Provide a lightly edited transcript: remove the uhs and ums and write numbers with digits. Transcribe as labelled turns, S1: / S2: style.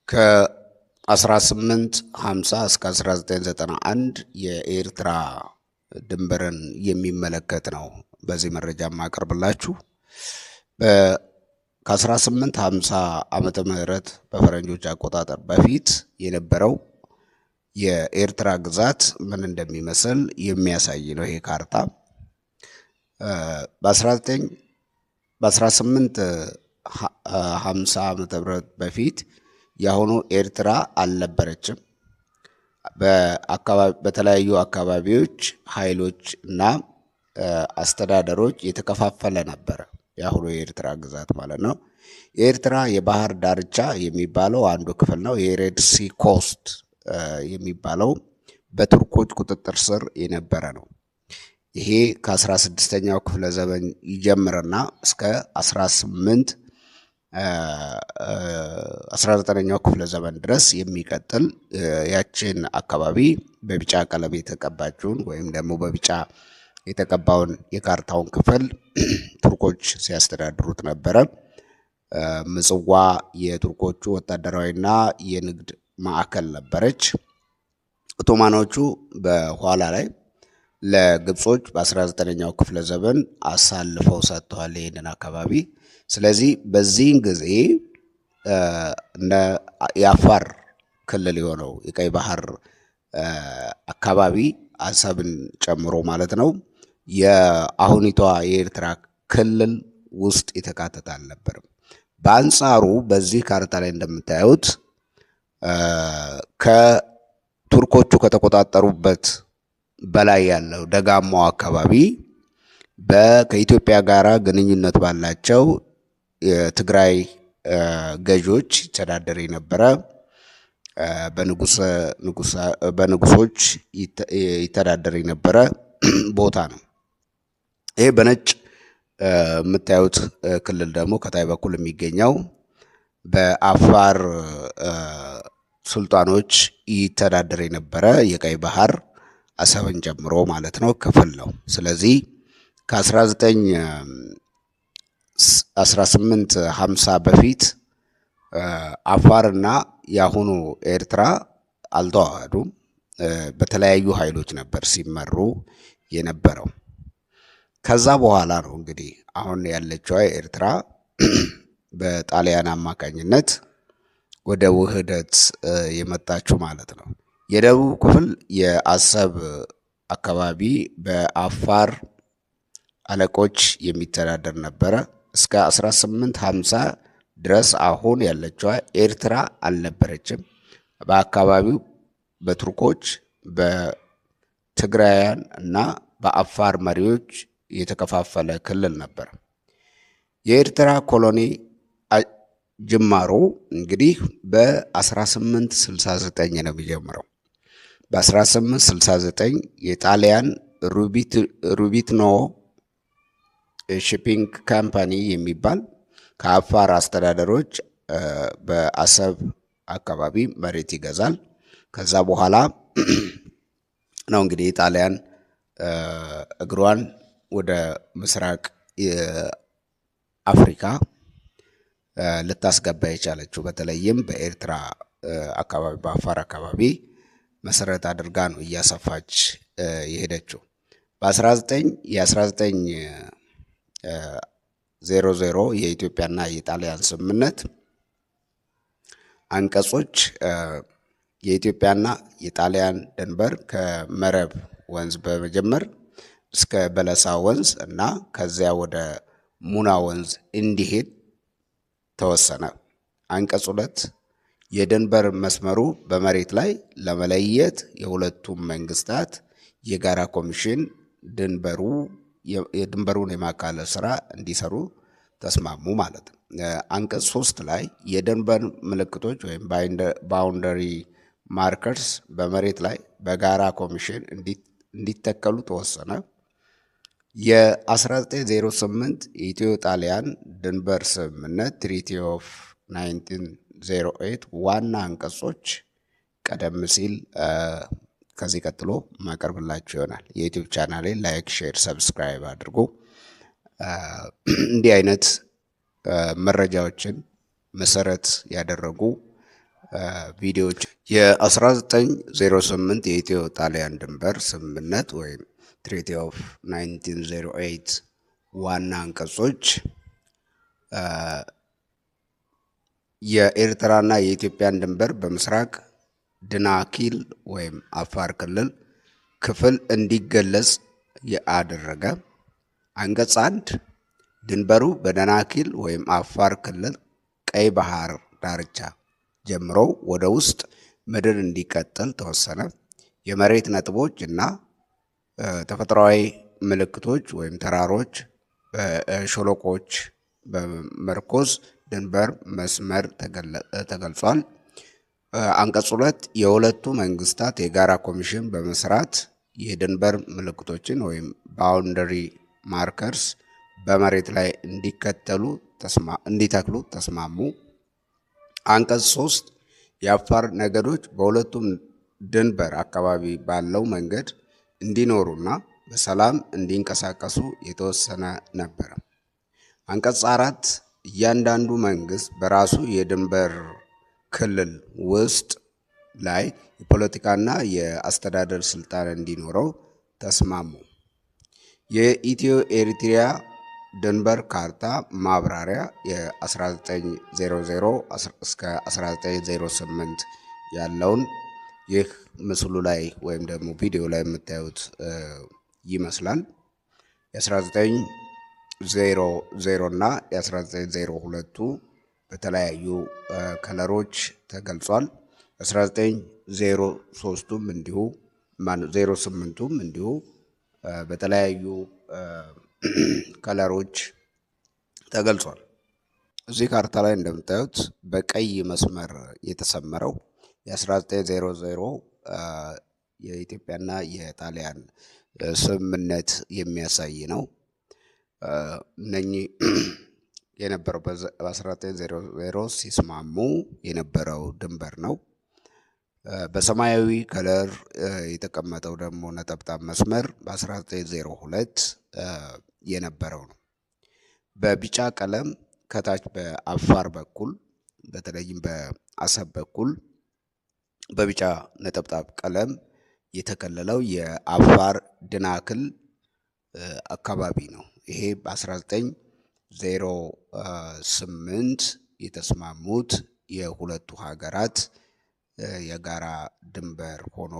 S1: ከ1850 እስከ 1991 የኤርትራ ድንበርን የሚመለከት ነው በዚህ መረጃ ማቀርብላችሁ። ከ1850 ዓመተ ምህረት በፈረንጆች አቆጣጠር በፊት የነበረው የኤርትራ ግዛት ምን እንደሚመስል የሚያሳይ ነው ይሄ ካርታ። በ1850 ዓመተ ምህረት በፊት ያሁኑ ኤርትራ አልነበረችም። በተለያዩ አካባቢዎች ኃይሎች እና አስተዳደሮች የተከፋፈለ ነበር ያሁኑ የኤርትራ ግዛት ማለት ነው። የኤርትራ የባህር ዳርቻ የሚባለው አንዱ ክፍል ነው። የሬድ ሲ ኮስት የሚባለው በቱርኮች ቁጥጥር ስር የነበረ ነው። ይሄ ከ16ኛው ክፍለ ዘመን ይጀምርና እስከ 19ኛው ክፍለ ዘመን ድረስ የሚቀጥል ያችን አካባቢ በቢጫ ቀለም የተቀባችውን ወይም ደግሞ በቢጫ የተቀባውን የካርታውን ክፍል ቱርኮች ሲያስተዳድሩት ነበረ። ምጽዋ የቱርኮቹ ወታደራዊና የንግድ ማዕከል ነበረች። ኦቶማኖቹ በኋላ ላይ ለግብጾች በ19ኛው ክፍለ ዘመን አሳልፈው ሰጥተዋል ይህንን አካባቢ። ስለዚህ በዚህን ጊዜ የአፋር ክልል የሆነው የቀይ ባህር አካባቢ አሰብን ጨምሮ ማለት ነው የአሁኒቷ የኤርትራ ክልል ውስጥ የተካተተ አልነበረም። በአንጻሩ በዚህ ካርታ ላይ እንደምታዩት ከቱርኮቹ ከተቆጣጠሩበት በላይ ያለው ደጋማው አካባቢ ከኢትዮጵያ ጋራ ግንኙነት ባላቸው የትግራይ ገዢዎች ይተዳደር የነበረ በንጉሶች ይተዳደር የነበረ ቦታ ነው። ይሄ በነጭ የምታዩት ክልል ደግሞ ከታይ በኩል የሚገኘው በአፋር ሱልጣኖች ይተዳደር የነበረ የቀይ ባህር አሰብን ጨምሮ ማለት ነው ክፍል ነው። ስለዚህ ከ1850 በፊት አፋርና የአሁኑ ኤርትራ አልተዋሃዱም። በተለያዩ ኃይሎች ነበር ሲመሩ የነበረው። ከዛ በኋላ ነው እንግዲህ አሁን ያለችው ኤርትራ በጣሊያን አማካኝነት ወደ ውህደት የመጣችው ማለት ነው። የደቡብ ክፍል የአሰብ አካባቢ በአፋር አለቆች የሚተዳደር ነበረ እስከ 1850 ድረስ። አሁን ያለችው ኤርትራ አልነበረችም። በአካባቢው በቱርኮች፣ በትግራውያን እና በአፋር መሪዎች የተከፋፈለ ክልል ነበር። የኤርትራ ኮሎኒ ጅማሮ እንግዲህ በ1869 ነው የሚጀምረው። በ1869 የጣሊያን ሩቢትኖ ሺፒንግ ካምፓኒ የሚባል ከአፋር አስተዳደሮች በአሰብ አካባቢ መሬት ይገዛል። ከዛ በኋላ ነው እንግዲህ ጣሊያን እግሯን ወደ ምስራቅ አፍሪካ ልታስገባ የቻለችው በተለይም በኤርትራ አካባቢ በአፋር አካባቢ መሰረት አድርጋ ነው እያሰፋች የሄደችው። በ1900 የኢትዮጵያና የጣሊያን ስምምነት አንቀጾች የኢትዮጵያና የጣሊያን ድንበር ከመረብ ወንዝ በመጀመር እስከ በለሳ ወንዝ እና ከዚያ ወደ ሙና ወንዝ እንዲሄድ ተወሰነ። አንቀጽ 2 የድንበር መስመሩ በመሬት ላይ ለመለየት የሁለቱም መንግስታት የጋራ ኮሚሽን ድንበሩን የማካለል ስራ እንዲሰሩ ተስማሙ ማለት ነው። አንቀጽ 3 ላይ የድንበር ምልክቶች ወይም ባውንደሪ ማርከርስ በመሬት ላይ በጋራ ኮሚሽን እንዲተከሉ ተወሰነ። የ1908 የኢትዮ ጣሊያን ድንበር ስምምነት ትሪቲ ኦፍ 1908 ዋና አንቀጾች ቀደም ሲል ከዚህ ቀጥሎ ማቀርብላችሁ ይሆናል። የዩቲዩብ ቻናሌን ላይክ፣ ሼር፣ ሰብስክራይብ አድርጉ። እንዲህ አይነት መረጃዎችን መሰረት ያደረጉ ቪዲዮዎች የ1908 የኢትዮ ጣሊያን ድንበር ስምምነት ወይም ትሪቲ ኦፍ 1908 ዋና አንቀጾች የኤርትራና የኢትዮጵያን ድንበር በምስራቅ ድናኪል ወይም አፋር ክልል ክፍል እንዲገለጽ ያደረገ። አንቀጽ 1 ድንበሩ በደናኪል ወይም አፋር ክልል ቀይ ባህር ዳርቻ ጀምሮ ወደ ውስጥ ምድር እንዲቀጥል ተወሰነ። የመሬት ነጥቦች እና ተፈጥሯዊ ምልክቶች ወይም ተራሮች፣ ሸለቆዎች በመርኮዝ ድንበር መስመር ተገልጿል። አንቀጽ 2 የሁለቱ መንግስታት የጋራ ኮሚሽን በመስራት የድንበር ምልክቶችን ወይም ባውንደሪ ማርከርስ በመሬት ላይ እንዲተክሉ ተስማሙ። አንቀጽ 3 የአፋር ነገዶች በሁለቱም ድንበር አካባቢ ባለው መንገድ እንዲኖሩና በሰላም እንዲንቀሳቀሱ የተወሰነ ነበር። አንቀጽ 4 እያንዳንዱ መንግስት በራሱ የድንበር ክልል ውስጥ ላይ የፖለቲካና የአስተዳደር ስልጣን እንዲኖረው ተስማሙ። የኢትዮ ኤሪትሪያ ድንበር ካርታ ማብራሪያ የ1900 እስከ 1908 ያለውን ይህ ምስሉ ላይ ወይም ደግሞ ቪዲዮ ላይ የምታዩት ይመስላል። የ1900 እና የ1902ቱ በተለያዩ ከለሮች ተገልጿል። 1903ቱም እንዲሁ 08ቱም እንዲሁ በተለያዩ ከለሮች ተገልጿል። እዚህ ካርታ ላይ እንደምታዩት በቀይ መስመር የተሰመረው የ1900 የኢትዮጵያና የጣሊያን ስምምነት የሚያሳይ ነው። እነኚህ የነበረው በ1900 ሲስማሙ የነበረው ድንበር ነው። በሰማያዊ ከለር የተቀመጠው ደግሞ ነጠብጣብ መስመር በ1902 የነበረው ነው። በቢጫ ቀለም ከታች በአፋር በኩል በተለይም በአሰብ በኩል በቢጫ ነጠብጣብ ቀለም የተከለለው የአፋር ድናክል አካባቢ ነው። ይሄ በ1908 የተስማሙት የሁለቱ ሀገራት የጋራ ድንበር ሆኖ